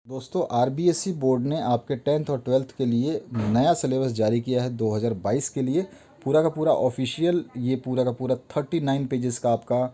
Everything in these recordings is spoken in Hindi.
दोस्तों आरबीएसई बोर्ड ने आपके 10th और 12th के लिए नया सिलेबस जारी किया है 2022 के लिए। पूरा का पूरा ऑफिशियल ये पूरा का पूरा 39 पेजेस का आपका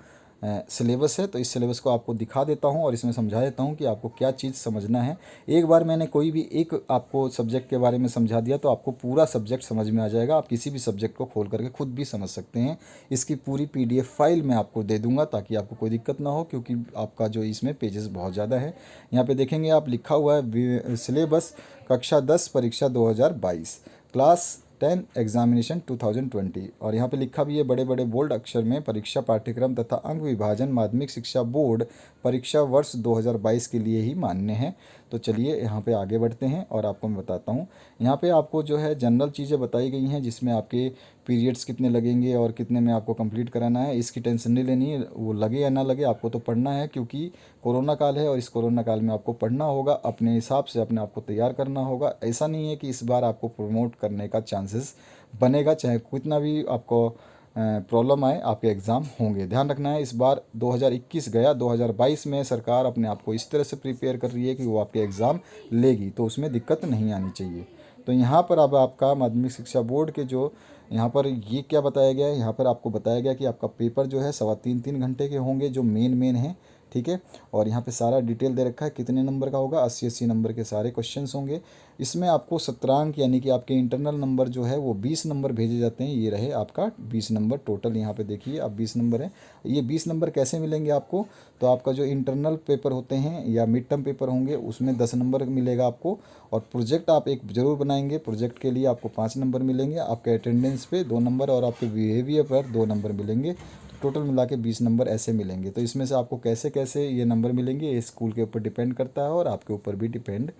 सिलेबस है। तो इस सिलेबस को आपको दिखा देता हूँ और इसमें समझा देता हूँ कि आपको क्या चीज़ समझना है। एक बार मैंने कोई भी एक आपको सब्जेक्ट के बारे में समझा दिया तो आपको पूरा सब्जेक्ट समझ में आ जाएगा। आप किसी भी सब्जेक्ट को खोल करके खुद भी समझ सकते हैं। इसकी पूरी पीडीएफ फाइल मैं आपको दे दूंगा ताकि आपको कोई दिक्कत ना हो, क्योंकि आपका जो इसमें पेजेस बहुत ज़्यादा है। यहाँ पे देखेंगे आप लिखा हुआ है सिलेबस कक्षा 10 परीक्षा 2022 क्लास 10 एग्जामिनेशन 2020। और यहाँ पे लिखा भी है बड़े बड़े बोल्ड अक्षर में, परीक्षा पाठ्यक्रम तथा अंक विभाजन माध्यमिक शिक्षा बोर्ड परीक्षा वर्ष 2022 के लिए ही मान्य है। तो चलिए यहाँ पे आगे बढ़ते हैं और आपको मैं बताता हूँ। यहाँ पे आपको जो है जनरल चीज़ें बताई गई हैं, जिसमें आपके पीरियड्स कितने लगेंगे और कितने में आपको कंप्लीट कराना है। इसकी टेंशन नहीं लेनी है, वो लगे या ना लगे आपको तो पढ़ना है, क्योंकि कोरोना काल है और इस कोरोना काल में आपको पढ़ना होगा, अपने हिसाब से अपने आप को तैयार करना होगा। ऐसा नहीं है कि इस बार आपको प्रमोट करने का चांसेस बनेगा, चाहे कितना भी आपको प्रॉब्लम आए, आपके एग्ज़ाम होंगे। ध्यान रखना है, इस बार 2021 गया, 2022 में सरकार अपने आप को इस तरह से प्रिपेयर कर रही है कि वो आपके एग्ज़ाम लेगी, तो उसमें दिक्कत नहीं आनी चाहिए। तो यहाँ पर अब आपका माध्यमिक शिक्षा बोर्ड के जो यहाँ पर ये क्या बताया गया है, यहाँ पर आपको बताया गया कि आपका पेपर जो है 3.25 घंटे के होंगे, जो मेन है। ठीक है। और यहाँ पे सारा डिटेल दे रखा है कितने नंबर का होगा, 80 नंबर के सारे क्वेश्चंस होंगे। इसमें आपको सत्रांक यानी कि आपके इंटरनल नंबर जो है वो 20 नंबर भेजे जाते हैं। ये रहे आपका 20 नंबर टोटल, यहाँ पे देखिए आप 20 नंबर है। ये 20 नंबर कैसे मिलेंगे आपको, तो आपका जो इंटरनल पेपर होते हैं या मिड टर्म पेपर होंगे उसमें 10 नंबर मिलेगा आपको। और प्रोजेक्ट आप एक ज़रूर बनाएंगे, प्रोजेक्ट के लिए आपको 5 नंबर मिलेंगे। आपके अटेंडेंस पे 2 नंबर और आपके बिहेवियर पर 2 नंबर मिलेंगे। टोटल मिला के 20 नंबर ऐसे मिलेंगे। तो इसमें से आपको कैसे कैसे ये नंबर मिलेंगे, ये स्कूल के ऊपर डिपेंड करता है और आपके ऊपर भी डिपेंड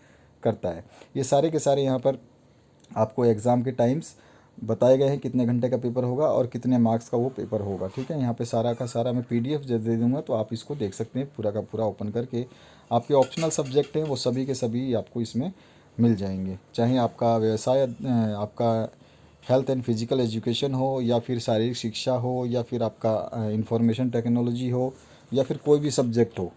करता है। ये सारे के सारे यहाँ पर आपको एग्ज़ाम के टाइम्स बताए गए हैं, कितने घंटे का पेपर होगा और कितने मार्क्स का वो पेपर होगा। ठीक है। यहाँ पे सारा का सारा मैं पीडीएफ दे दूँगा, तो आप इसको देख सकते हैं पूरा का पूरा ओपन करके। आपके ऑप्शनल सब्जेक्ट हैं वो सभी के सभी आपको इसमें मिल जाएंगे, चाहे आपका व्यवसाय आपका हेल्थ एंड फिजिकल एजुकेशन हो, या फिर शारीरिक शिक्षा हो, या फिर आपका इंफॉर्मेशन टेक्नोलॉजी हो, या फिर कोई भी सब्जेक्ट हो।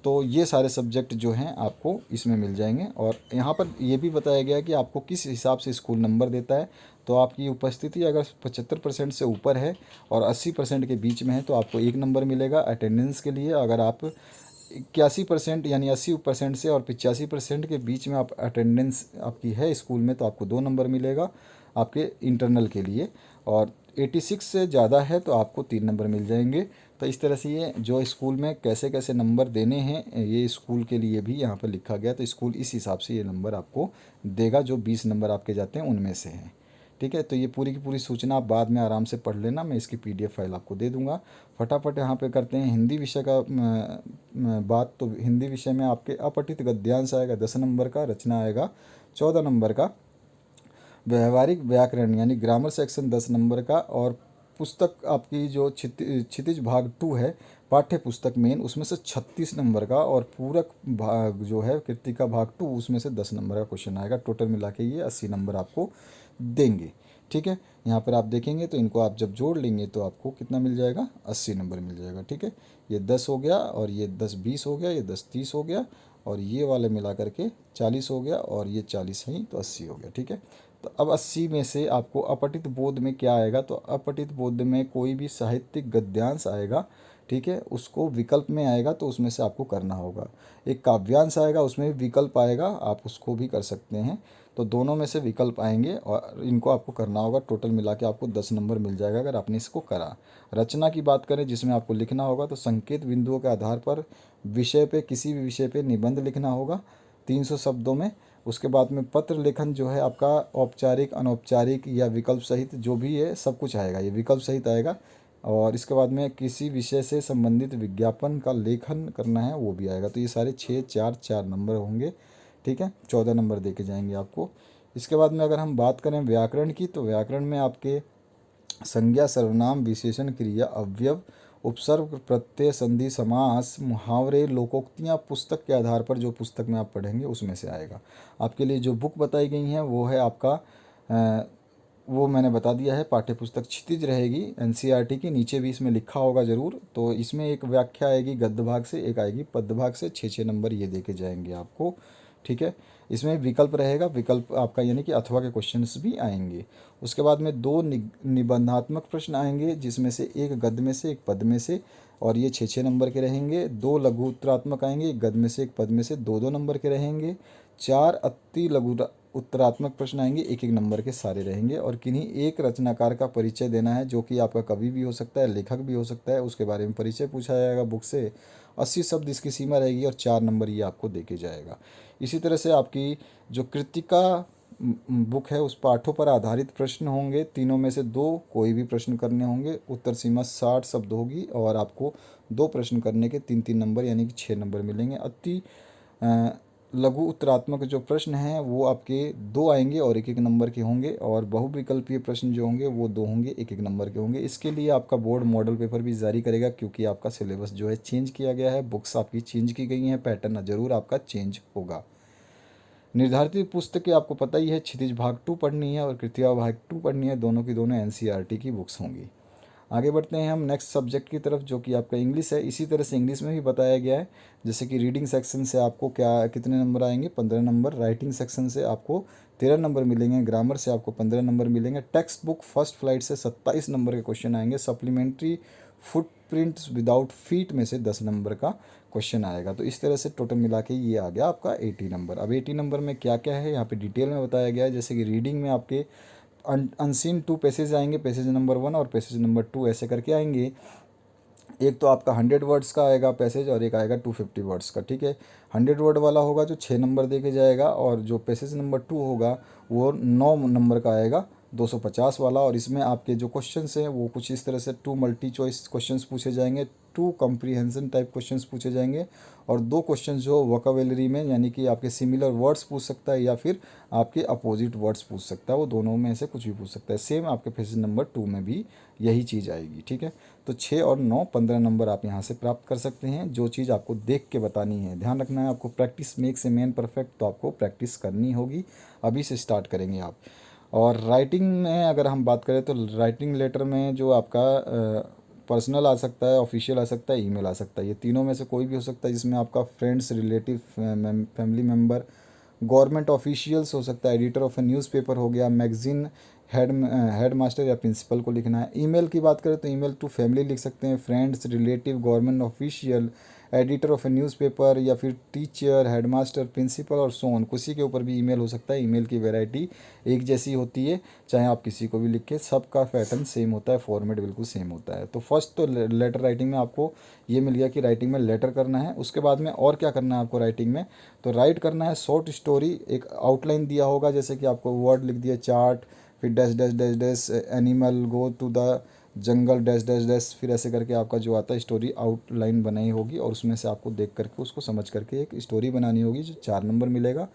तो ये सारे सब्जेक्ट जो हैं आपको इसमें मिल जाएंगे। और यहाँ पर ये भी बताया गया है कि आपको किस हिसाब से स्कूल नंबर देता है। तो आपकी उपस्थिति अगर 75% से ऊपर है और 80% के बीच में है तो आपको 1 नंबर मिलेगा अटेंडेंस के लिए। अगर आप 81% यानी 80% से और 85% के बीच में आप अटेंडेंस आपकी है स्कूल में, तो आपको 2 नंबर मिलेगा आपके इंटरनल के लिए। और 86 से ज़्यादा है तो आपको 3 नंबर मिल जाएंगे। तो इस तरह से ये जो स्कूल में कैसे कैसे नंबर देने हैं ये स्कूल के लिए भी यहाँ पर लिखा गया। तो स्कूल इस हिसाब से ये नंबर आपको देगा, जो 20 नंबर आपके जाते हैं उनमें से हैं। ठीक है। तो ये पूरी की पूरी सूचना आप बाद में आराम से पढ़ लेना, मैं इसकी पीडीएफ फाइल आपको दे दूंगा। फटाफट यहाँ पे करते हैं हिंदी विषय का बात। तो हिंदी विषय में आपके अपठित गद्यांश आएगा 10 नंबर का, रचना आएगा 14 नंबर का, व्यवहारिक व्याकरण यानी ग्रामर सेक्शन 10 नंबर का, और पुस्तक आपकी जो क्षितिज भाग 2 है पाठ्य पुस्तक मेन, उसमें से 36 नंबर का, और पूरक भाग जो है कृतिका भाग 2 उसमें से 10 नंबर का क्वेश्चन आएगा। टोटल मिला के ये 80 नंबर आपको देंगे। ठीक है। यहाँ पर आप देखेंगे तो इनको आप जब जोड़ लेंगे तो आपको कितना मिल जाएगा, 80 नंबर मिल जाएगा। ठीक है। ये 10 हो गया और ये 10 20 हो गया, ये 10 30 हो गया, और ये वाले मिला करके 40 हो गया, और ये 40 है तो 80 हो गया। ठीक है। तो अब 80 में से आपको अपठित बोध में क्या आएगा, तो अपठित बोध में कोई भी साहित्यिक गद्यांश आएगा। ठीक है। उसको विकल्प में आएगा तो उसमें से आपको करना होगा। एक काव्यांश आएगा उसमें भी विकल्प आएगा, आप उसको भी कर सकते हैं। तो दोनों में से विकल्प आएंगे और इनको आपको करना होगा। टोटल मिला के आपको 10 नंबर मिल जाएगा अगर आपने इसको करा। रचना की बात करें जिसमें आपको लिखना होगा, तो संकेत बिंदुओं के आधार पर विषय पे किसी भी विषय पे निबंध लिखना होगा 300 शब्दों में। उसके बाद में पत्र लेखन जो है आपका औपचारिक अनौपचारिक या विकल्प सहित जो भी है सब कुछ आएगा, ये विकल्प सहित आएगा। और इसके बाद में किसी विषय से संबंधित विज्ञापन का लेखन करना है वो भी आएगा। तो ये सारे 6 4 4 नंबर होंगे। ठीक है। 14 नंबर दे के जाएंगे आपको। इसके बाद में अगर हम बात करें व्याकरण की, तो व्याकरण में आपके संज्ञा सर्वनाम विशेषण क्रिया अवयव उपसर्ग प्रत्यय संधि समास मुहावरे लोकोक्तियाँ पुस्तक के आधार पर जो पुस्तक में आप पढ़ेंगे उसमें से आएगा। आपके लिए जो बुक बताई गई हैं वो है आपका वो मैंने बता दिया है, पाठ्य पुस्तक क्षितिज रहेगी एनसीईआरटी की। नीचे भी इसमें लिखा होगा ज़रूर। तो इसमें एक व्याख्या आएगी गद्य भाग से, एक आएगी पद्य भाग से। 6 6 नंबर ये दे के जाएंगे आपको। ठीक है। इसमें विकल्प रहेगा, विकल्प आपका यानी कि अथवा के क्वेश्चंस भी आएंगे। उसके बाद में दो निबंधात्मक प्रश्न आएंगे, जिसमें से एक गद्य में से एक पद में से, और ये 6-6 नंबर के रहेंगे। दो लघु उत्तरात्मक आएंगे, एक गद्य में से एक पद में से, 2-2 नंबर के रहेंगे। 4 अति लघु उत्तरात्मक प्रश्न आएंगे, 1-1 नंबर के सारे रहेंगे। और किन्हीं एक रचनाकार का परिचय देना है, जो कि आपका कवि भी हो सकता है, लेखक भी हो सकता है, उसके बारे में परिचय पूछा जाएगा बुक से। 80 शब्द इसकी सीमा रहेगी और 4 नंबर ये आपको देके जाएगा। इसी तरह से आपकी जो कृतिका बुक है, उस पाठों पर आधारित प्रश्न होंगे, तीनों में से 2 कोई भी प्रश्न करने होंगे। उत्तर सीमा 60 शब्द होगी और आपको 2 प्रश्न करने के 3-3 नंबर यानी कि 6 नंबर मिलेंगे। अति लघु उत्तरात्मक जो प्रश्न हैं वो आपके 2 आएंगे और 1-1 नंबर के होंगे, और बहुविकल्पीय प्रश्न जो होंगे वो 2 होंगे, 1-1 नंबर के होंगे। इसके लिए आपका बोर्ड मॉडल पेपर भी जारी करेगा, क्योंकि आपका सिलेबस जो है चेंज किया गया है, बुक्स आपकी चेंज की गई हैं, पैटर्न ज़रूर आपका चेंज होगा। निर्धारित पुस्तकें आपको पता ही है, क्षितिज भाग 2 पढ़नी है और कृतिका भाग 2 पढ़नी है, दोनों की दोनों एनसीईआरटी की बुक्स होंगी। आगे बढ़ते हैं हम नेक्स्ट सब्जेक्ट की तरफ, जो कि आपका इंग्लिश है। इसी तरह से इंग्लिश में भी बताया गया है, जैसे कि रीडिंग सेक्शन से आपको क्या कितने नंबर आएंगे, 15 नंबर। राइटिंग सेक्शन से आपको 13 नंबर मिलेंगे। ग्रामर से आपको 15 नंबर मिलेंगे। टेक्स्ट बुक फर्स्ट फ्लाइट से 27 नंबर के क्वेश्चन आएंगे। सप्लीमेंट्री फुटप्रिंट्स विदाउट फीट में से 10 नंबर का क्वेश्चन आएगा। तो इस तरह से टोटल मिला के ये आ गया आपका 80 नंबर। अब 80 नंबर में क्या क्या है यहाँ पे डिटेल में बताया गया है। जैसे कि रीडिंग में आपके अनसीन 2 पैसेज आएंगे, पैसेज नंबर 1 और पैसेज नंबर 2 ऐसे करके आएंगे। एक तो आपका 100 वर्ड्स का आएगा पैसेज और एक आएगा 250 वर्ड्स का, ठीक है। 100 वर्ड वाला होगा जो 6 नंबर दे के जाएगा, और जो पैसेज नंबर 2 होगा वो 9 नंबर का आएगा, 250 वाला। और इसमें आपके जो क्वेश्चंस हैं वो कुछ इस तरह से 2 मल्टी चॉइस क्वेश्चंस पूछे जाएंगे, 2 कॉम्प्रीहेंशन टाइप क्वेश्चंस पूछे जाएंगे, और 2 क्वेश्चंस जो वोकैबुलरी में यानी कि आपके सिमिलर वर्ड्स पूछ सकता है या फिर आपके अपोजिट वर्ड्स पूछ सकता है, वो दोनों में से कुछ भी पूछ सकता है। सेम आपके पैसेज नंबर 2 में भी यही चीज़ आएगी, ठीक है। तो 6 और 9 15 नंबर आप यहाँ से प्राप्त कर सकते हैं। जो चीज़ आपको देख के बतानी है, ध्यान रखना है आपको, practice makes a man perfect, तो आपको प्रैक्टिस करनी होगी, अभी से स्टार्ट करेंगे आप। और राइटिंग में अगर हम बात करें तो राइटिंग लेटर में जो आपका पर्सनल आ सकता है, ऑफिशियल आ सकता है, ईमेल आ सकता है, ये तीनों में से कोई भी हो सकता है, जिसमें आपका friends, relative, family member, government officials हो सकता है, एडिटर ऑफ ए न्यूज़पेपर हो गया, मैगजीन हेड मास्टर या प्रिंसिपल को लिखना है। ईमेल की बात करें तो ईमेल टू फैमिली लिख सकते हैं, friends, relative, government official, editor of A newspaper, या फिर टीचर, हेडमास्टर, प्रिंसिपल और सो ऑन, किसी के ऊपर भी ईमेल हो सकता है। ईमेल की वैरायटी एक जैसी होती है, चाहे आप किसी को भी लिखें, सबका पैटर्न सेम होता है, फॉर्मेट बिल्कुल सेम होता है। तो फर्स्ट तो लेटर राइटिंग में आपको ये मिल गया कि राइटिंग में लेटर करना है। उसके बाद में और क्या करना है आपको राइटिंग में, तो राइट करना है शॉर्ट स्टोरी। एक आउटलाइन दिया होगा, जैसे कि आपको वर्ड लिख दिया चार्ट, फिर dash dash dash dash animal go to the jungle dash dash dash, फिर ऐसे करके आपका जो आता है स्टोरी आउटलाइन बनाई होगी, और उसमें से आपको देख करके उसको समझ करके एक स्टोरी बनानी होगी, जो 4 नंबर मिलेगा।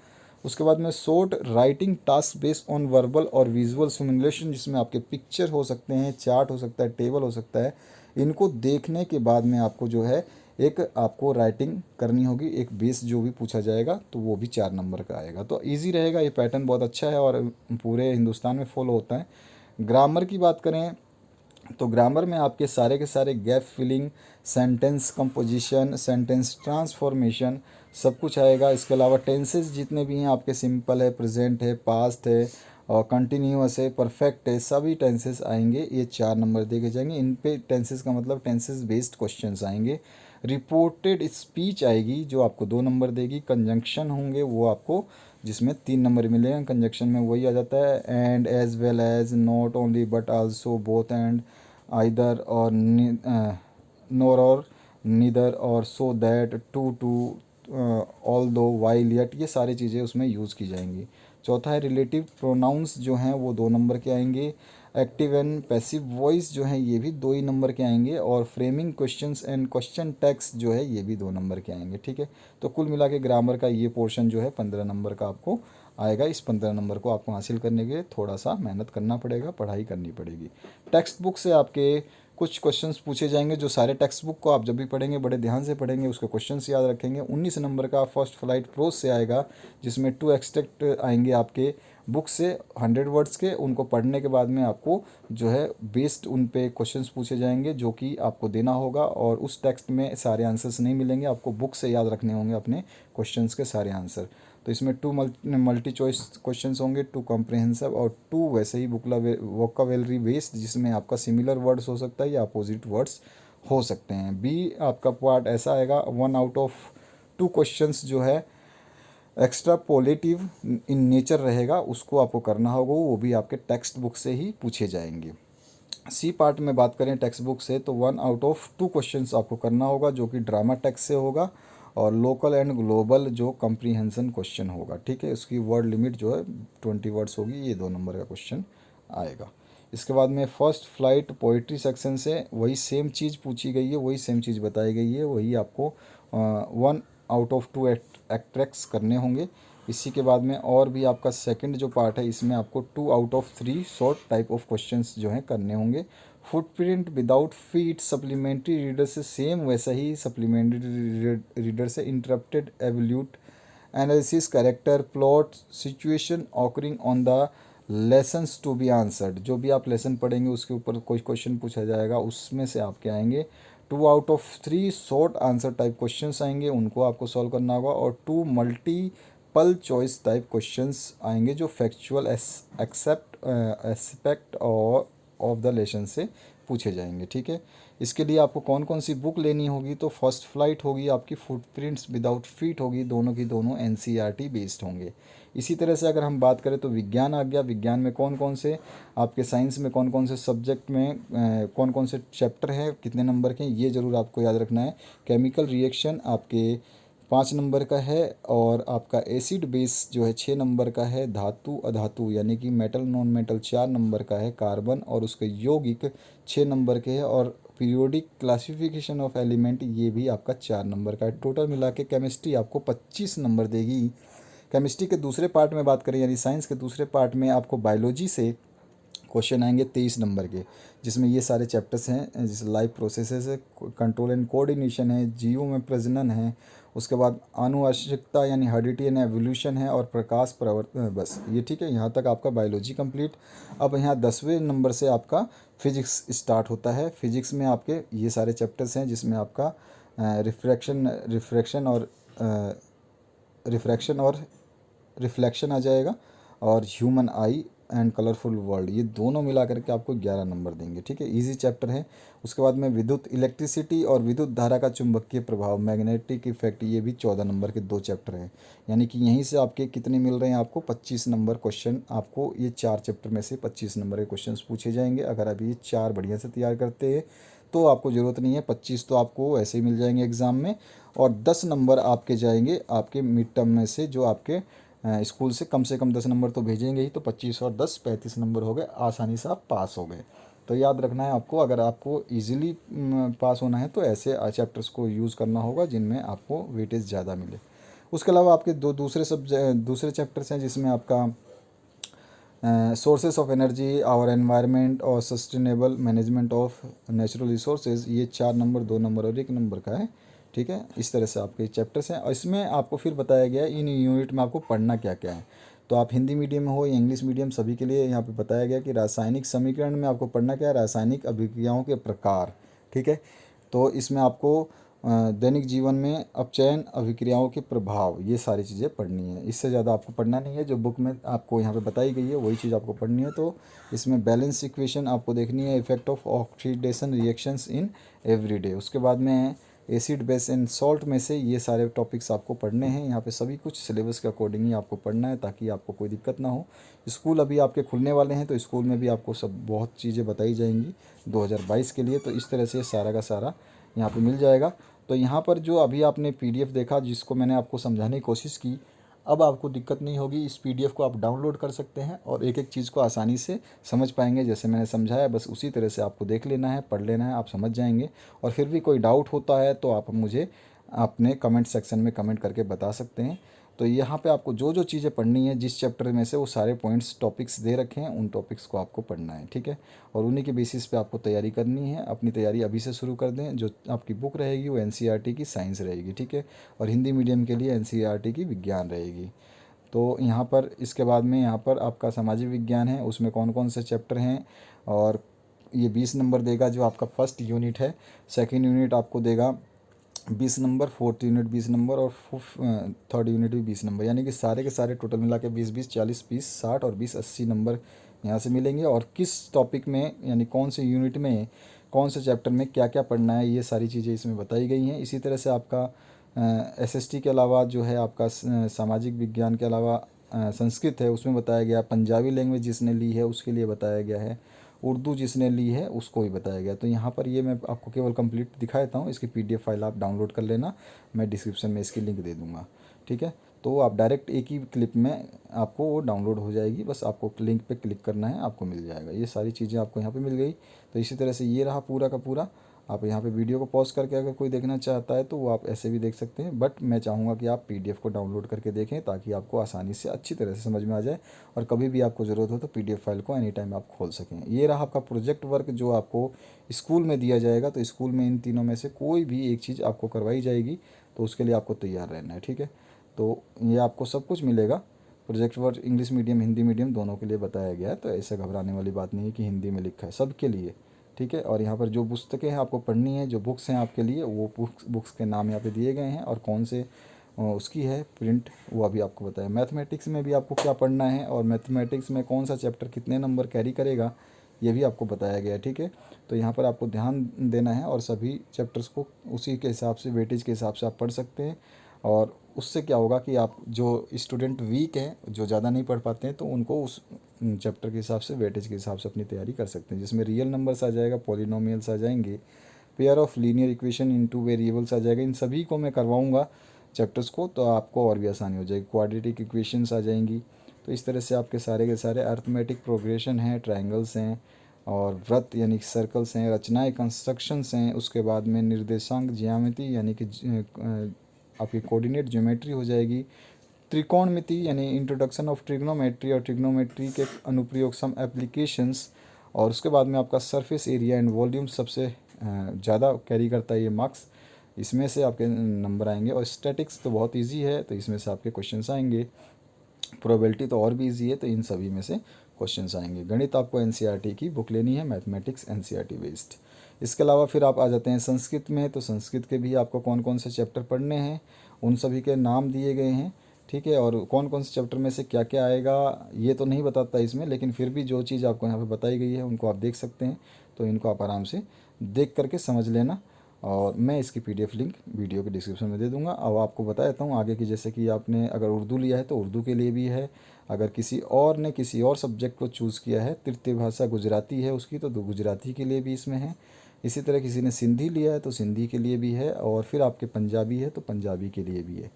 उसके बाद में short writing task based on verbal और विजुअल सिमुलेशन, जिसमें आपके पिक्चर हो सकते हैं, चार्ट हो सकता है, टेबल हो सकता है। इनको देखने के बाद में आपको जो है एक आपको राइटिंग करनी होगी, एक बेस जो भी पूछा जाएगा तो वो भी 4 नंबर का आएगा। तो इजी रहेगा, ये पैटर्न बहुत अच्छा है और पूरे हिंदुस्तान में फॉलो होता है। ग्रामर की बात करें तो ग्रामर में आपके सारे के सारे gap filling, sentence composition, sentence transformation सब कुछ आएगा। इसके अलावा टेंसेस जितने भी हैं आपके, सिंपल है, प्रेजेंट है, पास्ट है और कंटिन्यूअस है, परफेक्ट है, सभी टेंसेस आएंगे। ये 4 नंबर देखे जाएंगे। इन पे टेंसेस का मतलब टेंसेस बेस्ड क्वेश्चंस आएंगे। रिपोर्टेड स्पीच आएगी जो आपको 2 नंबर देगी। कंजंक्शन होंगे वो आपको, जिसमें 3 नंबर मिलेंगे। कंजंक्शन में वही आ जाता है, and, as well as, not only but also, both and, either or, nor or, neither or, so that, to although, while, yet, ये सारी चीज़ें उसमें यूज़ की जाएंगी। चौथा है रिलेटिव प्रोनाउंस जो हैं वो 2 नंबर के आएंगे। एक्टिव एंड पैसिव वॉइस जो हैं ये भी 2 ही नंबर के आएंगे। और framing questions and question tags जो है ये भी 2 नंबर के आएंगे, ठीक है। तो कुल मिला के ग्रामर का ये पोर्शन जो है 15 नंबर का आपको आएगा। इस 15 नंबर को आपको हासिल करने के लिए थोड़ा सा मेहनत करना पड़ेगा, पढ़ाई करनी पड़ेगी। टेक्स्ट बुक से आपके कुछ क्वेश्चंस पूछे जाएंगे, जो सारे टेक्स्ट बुक को आप जब भी पढ़ेंगे बड़े ध्यान से पढ़ेंगे, उसके क्वेश्चंस याद रखेंगे। 19 नंबर का फर्स्ट फ्लाइट प्रोज से आएगा, जिसमें 2 एक्सट्रैक्ट आएंगे आपके बुक से 100 वर्ड्स के। उनको पढ़ने के बाद में आपको जो है बेस्ड उन पे क्वेश्चंस पूछे जाएंगे, जो कि आपको देना होगा। और उस टेक्स्ट में सारे आंसर्स नहीं मिलेंगे, आपको बुक से याद रखने होंगे अपने क्वेश्चंस के सारे आंसर। तो इसमें 2 मल्टी चॉइस क्वेश्चंस होंगे, 2 कॉम्प्रिहेंसिव और 2 वैसे ही वोकाबुलरी बेस्ड, जिसमें आपका सिमिलर वर्ड्स हो सकता है या अपोजिट वर्ड्स हो सकते हैं। बी आपका पार्ट ऐसा आएगा, 1 आउट ऑफ 2 क्वेश्चंस जो है एक्स्ट्रापोलेटिव इन नेचर रहेगा, उसको आपको करना होगा, वो भी आपके टेक्स्ट बुक से ही पूछे जाएंगे। सी पार्ट में बात करें टेक्स्ट बुक से, तो 1 आउट ऑफ 2 क्वेश्चंस आपको करना होगा जो कि ड्रामा टेक्स्ट से होगा, और लोकल एंड ग्लोबल जो कंप्रीहेंशन क्वेश्चन होगा, ठीक है। उसकी वर्ड लिमिट जो है 20 वर्ड्स होगी, ये 2 नंबर का क्वेश्चन आएगा। इसके बाद में फर्स्ट फ्लाइट पोइट्री सेक्शन से वही सेम चीज़ पूछी गई है, वही सेम चीज़ बताई गई है, वही आपको 1 आउट ऑफ 2 एक्ट्रैक्ट्स करने होंगे। इसी के बाद में और भी आपका सेकंड जो पार्ट है, इसमें आपको 2 out of 3 short type of questions जो हैं करने होंगे। Footprint without feet supplementary reader से सेम वैसा ही सप्लीमेंट्री रीडर से interpreted evaluate analysis character plot situation occurring on the lessons to be answered. जो भी आप लेसन पढ़ेंगे उसके ऊपर कोई क्वेश्चन पूछा जाएगा, उसमें से आपके आएंगे 2 out of 3 short answer type questions आएंगे, उनको आपको सॉल्व करना होगा, और 2 मल्टीपल चॉइस टाइप क्वेश्चंस आएंगे जो फैक्चुअल एस्पेक्ट और ऑफ द लेसन से पूछे जाएंगे, ठीक है। इसके लिए आपको कौन कौन सी बुक लेनी होगी, तो फर्स्ट फ्लाइट होगी आपकी, फुटप्रिंट्स विदाउट फीट होगी, दोनों की दोनों एनसीईआरटी बेस्ड होंगे। इसी तरह से अगर हम बात करें तो विज्ञान आ गया। विज्ञान में कौन कौन से आपके साइंस में कौन कौन से सब्जेक्ट में कौन कौन से चैप्टर हैं, कितने नंबर के हैं, ये ज़रूर आपको याद रखना है। केमिकल रिएक्शन आपके 5 नंबर का है, और आपका एसिड बेस जो है 6 नंबर का है। धातु अधातु यानी कि मेटल नॉन मेटल 4 नंबर का है। कार्बन और उसके यौगिक 6 नंबर के है, और पीरियोडिक क्लासिफिकेशन ऑफ एलिमेंट ये भी आपका 4 नंबर का है। टोटल मिला के केमिस्ट्री आपको 25 नंबर देगी। केमिस्ट्री के दूसरे पार्ट में बात करें, यानी साइंस के दूसरे पार्ट में आपको बायोलॉजी से क्वेश्चन आएंगे 23 नंबर के, जिसमें ये सारे चैप्टर्स हैं, जैसे लाइफ प्रोसेसेस है, कंट्रोल एंड कोऑर्डिनेशन है, जीव में प्रजनन है, उसके बाद आनुवंशिकता यानी हेरिडिटी एंड एवोल्यूशन है, और प्रकाश प्रवर्तन, बस ये ठीक है। यहाँ तक आपका बायोलॉजी कंप्लीट। अब यहाँ 10वें नंबर से आपका फिजिक्स स्टार्ट होता है। फिजिक्स में आपके ये सारे चैप्टर्स हैं, जिसमें आपका रिफ्रैक्शन और रिफ्लेक्शन आ जाएगा, और human I and colourful world, ये दोनों मिला करके आपको 11 नंबर देंगे, ठीक है। इजी चैप्टर है। उसके बाद में विद्युत इलेक्ट्रिसिटी और विद्युत धारा का चुंबकीय प्रभाव मैग्नेटिक इफेक्ट, ये भी 14 नंबर के 2 चैप्टर हैं। यानी कि यहीं से आपके कितने मिल रहे हैं, आपको 25 नंबर क्वेश्चन, आपको ये 4 चैप्टर में से 25 नंबर के क्वेश्चन पूछे जाएंगे। अगर आप ये 4 बढ़िया से तैयार करते हैं तो आपको ज़रूरत नहीं है, 25 तो आपको ऐसे ही मिल जाएंगे एग्ज़ाम में, और 10 नंबर आपके जाएंगे आपके मिड टर्म में से, जो आपके स्कूल से कम 10 नंबर तो भेजेंगे ही, तो 25 और 10 35 नंबर हो गए, आसानी से आप पास हो गए। तो याद रखना है आपको, अगर आपको इजीली पास होना है तो ऐसे चैप्टर्स को यूज़ करना होगा जिनमें आपको वेटेज ज़्यादा मिले। उसके अलावा आपके दूसरे चैप्टर्स हैं, जिसमें आपका sources of energy, our environment और sustainable management of natural resources, ये 4 नंबर 2 नंबर और 1 नंबर का है, ठीक है। इस तरह से आपके चैप्टर्स हैं, और इसमें आपको फिर बताया गया है इन यूनिट में आपको पढ़ना क्या क्या है। तो आप हिंदी मीडियम में हो या इंग्लिश मीडियम, सभी के लिए यहाँ पे बताया गया कि रासायनिक समीकरण में आपको पढ़ना क्या है, रासायनिक अभिक्रियाओं के प्रकार, ठीक है। तो इसमें आपको दैनिक जीवन में अपचयन अभिक्रियाओं के प्रभाव, ये सारी चीज़ें पढ़नी है। इससे ज़्यादा आपको पढ़ना नहीं है, जो बुक में आपको यहाँ पे बताई गई है वही चीज़ आपको पढ़नी है। तो इसमें बैलेंस इक्वेशन आपको देखनी है, effect of oxidation reactions in everyday. उसके बाद में एसिड बेस एंड सॉल्ट में से ये सारे टॉपिक्स आपको पढ़ने हैं। यहाँ पे सभी कुछ सिलेबस के अकॉर्डिंग ही आपको पढ़ना है, ताकि आपको कोई दिक्कत ना हो। स्कूल अभी आपके खुलने वाले हैं, तो स्कूल में भी आपको सब बहुत चीज़ें बताई जाएंगी 2022 के लिए। तो इस तरह से सारा का सारा यहाँ पे मिल जाएगा। तो यहाँ पर जो अभी आपने पीडीएफ देखा, जिसको मैंने आपको समझाने की कोशिश की, अब आपको दिक्कत नहीं होगी। इस पीडीएफ को आप डाउनलोड कर सकते हैं और एक एक चीज़ को आसानी से समझ पाएंगे। जैसे मैंने समझाया, बस उसी तरह से आपको देख लेना है, पढ़ लेना है, आप समझ जाएंगे। और फिर भी कोई डाउट होता है तो आप मुझे अपने कमेंट सेक्शन में कमेंट करके बता सकते हैं। तो यहाँ पे आपको जो जो चीज़ें पढ़नी है, जिस चैप्टर में से, वो सारे पॉइंट्स टॉपिक्स दे रखे हैं, उन टॉपिक्स को आपको पढ़ना है, ठीक है। और उन्हीं के बेसिस पे आपको तैयारी करनी है। अपनी तैयारी अभी से शुरू कर दें। जो आपकी बुक रहेगी वो एनसीईआरटी की साइंस रहेगी, ठीक है। और हिंदी मीडियम के लिए एनसीईआरटी की विज्ञान रहेगी। तो यहाँ पर इसके बाद में यहाँ पर आपका सामाजिक विज्ञान है, उसमें कौन कौन से चैप्टर हैं, और ये 20 नंबर देगा जो आपका फर्स्ट यूनिट है। सेकेंड यूनिट आपको देगा 20 नंबर, फोर्थ यूनिट 20 नंबर और थर्ड यूनिट भी 20 नंबर, यानी कि सारे के सारे टोटल मिला के 20 20 40 20 60 और 20 80 नंबर यहाँ से मिलेंगे। और किस टॉपिक में यानी कौन से यूनिट में कौन से चैप्टर में क्या क्या पढ़ना है, ये सारी चीज़ें इसमें बताई गई हैं। इसी तरह से आपका एसएसटी के अलावा जो है आपका सामाजिक विज्ञान के अलावा संस्कृत है, उसमें बताया गया। पंजाबी लैंग्वेज जिसने ली है उसके लिए बताया गया है। उर्दू जिसने ली है उसको भी बताया गया। तो यहाँ पर ये मैं आपको केवल कंप्लीट दिखा देता हूँ। इसकी पीडीएफ फाइल आप डाउनलोड कर लेना, मैं डिस्क्रिप्शन में इसकी लिंक दे दूँगा, ठीक है। तो आप डायरेक्ट एक ही क्लिप में आपको वो डाउनलोड हो जाएगी, बस आपको लिंक पे क्लिक करना है, आपको मिल जाएगा। ये सारी चीज़ें आपको यहाँ पे मिल गई। तो इसी तरह से ये रहा पूरा का पूरा। आप यहाँ पे वीडियो को पॉज करके अगर कोई देखना चाहता है तो वो आप ऐसे भी देख सकते हैं, बट मैं चाहूँगा कि आप पीडीएफ को डाउनलोड करके देखें ताकि आपको आसानी से अच्छी तरह से समझ में आ जाए और कभी भी आपको ज़रूरत हो तो पीडीएफ फाइल को एनी टाइम आप खोल सकें। ये रहा आपका प्रोजेक्ट वर्क जो आपको स्कूल में दिया जाएगा। तो स्कूल में इन तीनों में से कोई भी एक चीज़ आपको करवाई जाएगी, तो उसके लिए आपको तैयार रहना है, ठीक है। तो ये आपको सब कुछ मिलेगा। Project work English medium Hindi medium दोनों के लिए बताया गया है, तो ऐसे घबराने वाली बात नहीं है कि हिंदी में लिखा है, सबके लिए, ठीक है। और यहाँ पर जो पुस्तकें हैं आपको पढ़नी है, जो बुक्स हैं आपके लिए, वो बुक्स के नाम यहाँ पे दिए गए हैं और कौन से उसकी है प्रिंट, वो अभी आपको बताया। मैथमेटिक्स में भी आपको क्या पढ़ना है और मैथमेटिक्स में कौन सा चैप्टर कितने नंबर कैरी करेगा, ये भी आपको बताया गया है, ठीक है। तो यहाँ पर आपको ध्यान देना है और सभी चैप्टर्स को उसी के हिसाब से वेटेज के हिसाब से आप पढ़ सकते हैं। और उससे क्या होगा कि आप जो स्टूडेंट वीक हैं, जो ज़्यादा नहीं पढ़ पाते हैं, तो उनको उस चैप्टर के हिसाब से वेटेज के हिसाब से अपनी तैयारी कर सकते हैं, जिसमें रियल नंबर्स आ जाएगा, पॉलिनोमियल्स आ जाएंगे, pair of linear equation into variables आ जाएगा। इन सभी को मैं करवाऊंगा चैप्टर्स को, तो आपको और भी आसानी हो जाएगी। क्वाड्रेटिक इक्वेशंस आ जाएंगी। तो इस तरह से आपके सारे के सारे अर्थमेटिक प्रोग्रेशन हैं, ट्रायंगल्स हैं और वृत्त यानी कि सर्कल्स हैं, रचनाएं कंस्ट्रक्शंस हैं। उसके बाद में निर्देशांक ज्यामिति यानी कि आपकी कोऑर्डिनेट ज्योमेट्री हो जाएगी। त्रिकोणमिति यानी इंट्रोडक्शन ऑफ ट्रिग्नोमेट्री और ट्रिग्नोमेट्री के अनुप्रयोग सम एप्लीकेशंस। और उसके बाद में आपका सरफेस एरिया एंड वॉल्यूम सबसे ज़्यादा कैरी करता है ये मार्क्स, इसमें से आपके नंबर आएंगे। और स्टैटिक्स तो बहुत इजी है, तो इसमें से आपके क्वेश्चंस आएंगे। प्रोबेबिलिटी तो और भी इजी है, तो इन सभी में से क्वेश्चंस आएंगे। गणित आपको एनसीईआरटी की बुक लेनी है, मैथमेटिक्स एनसीईआरटी बेस्ड। इसके अलावा फिर आप आ जाते हैं संस्कृत में। तो संस्कृत के भी आपको कौन कौन से चैप्टर पढ़ने हैं, उन सभी के नाम दिए गए हैं, ठीक है। और कौन कौन से चैप्टर में से क्या क्या आएगा ये तो नहीं बताता इसमें, लेकिन फिर भी जो चीज़ आपको यहाँ पे बताई गई है उनको आप देख सकते हैं। तो इनको आप आराम से देख करके समझ लेना, और मैं इसकी पीडीएफ लिंक वीडियो के डिस्क्रिप्शन में दे दूंगा। अब आपको बता देता हूँ आगे की, जैसे कि आपने अगर उर्दू लिया है तो उर्दू के लिए भी है। अगर किसी और ने किसी और सब्जेक्ट को चूज़ किया है, तृतीय भाषा गुजराती है उसकी, तो गुजराती के लिए भी इसमें है। इसी तरह किसी ने सिंधी लिया है तो सिंधी के लिए भी है, और फिर आपके पंजाबी है तो पंजाबी के लिए भी है।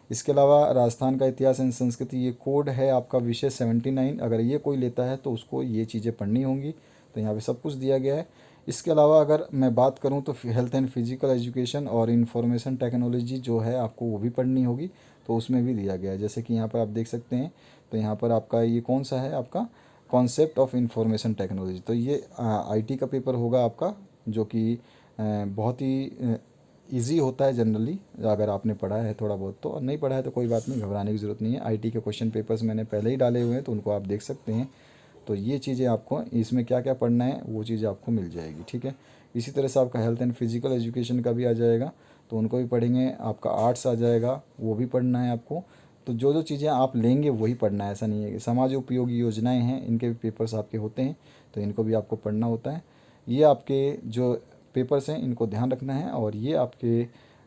इसके अलावा राजस्थान का इतिहास एंड संस्कृति, ये कोड है आपका विषय 79। अगर ये कोई लेता है तो उसको ये चीज़ें पढ़नी होंगी, तो यहाँ पे सब कुछ दिया गया है। इसके अलावा अगर मैं बात करूँ तो हेल्थ एंड फिजिकल एजुकेशन और इंफॉर्मेशन टेक्नोलॉजी जो है आपको वो भी पढ़नी होगी, तो उसमें भी दिया गया है। जैसे कि यहाँ पर आप देख सकते हैं, तो यहाँ पर आपका ये कौन सा है, आपका कॉन्सेप्ट ऑफ इंफॉर्मेशन टेक्नोलॉजी। तो ये आईटी का पेपर होगा आपका, जो कि बहुत ही ईजी होता है जनरली, अगर आपने पढ़ा है थोड़ा बहुत तो। और नहीं पढ़ा है तो कोई बात नहीं, घबराने की ज़रूरत नहीं है। आईटी के क्वेश्चन पेपर्स मैंने पहले ही डाले हुए हैं, तो उनको आप देख सकते हैं। तो ये चीज़ें आपको इसमें क्या क्या पढ़ना है वो चीज़ें आपको मिल जाएगी, ठीक है। इसी तरह से आपका हेल्थ एंड फिजिकल एजुकेशन का भी आ जाएगा, तो उनको भी पढ़ेंगे। आपका आर्ट्स आ जाएगा, वो भी पढ़ना है आपको। तो जो जो चीज़ें आप लेंगे वही पढ़ना है, ऐसा नहीं है कि समाज उपयोगी योजनाएं हैं, इनके भी पेपर्स आपके होते हैं, तो इनको भी आपको पढ़ना होता है। ये आपके जो पेपर्स हैं इनको ध्यान रखना है, और ये आपके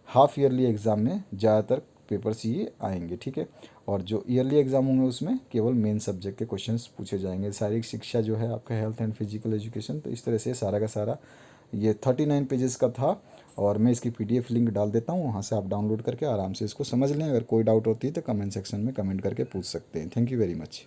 हाफ ईयरली एग्ज़ाम में ज़्यादातर पेपर्स ये आएंगे, ठीक है। और जो ईयरली एग्ज़ाम होंगे उसमें केवल मेन सब्जेक्ट के क्वेश्चंस पूछे जाएंगे। शारीरिक शिक्षा जो है आपका हेल्थ एंड फिजिकल एजुकेशन, तो इस तरह से सारा का सारा ये 39 पेजेस का था। और मैं इसकी पीडीएफ लिंक डाल देता हूँ, वहाँ से आप डाउनलोड करके आराम से इसको समझ लें। अगर कोई डाउट होती है तो कमेंट सेक्शन में कमेंट करके पूछ सकते हैं। Thank you very much.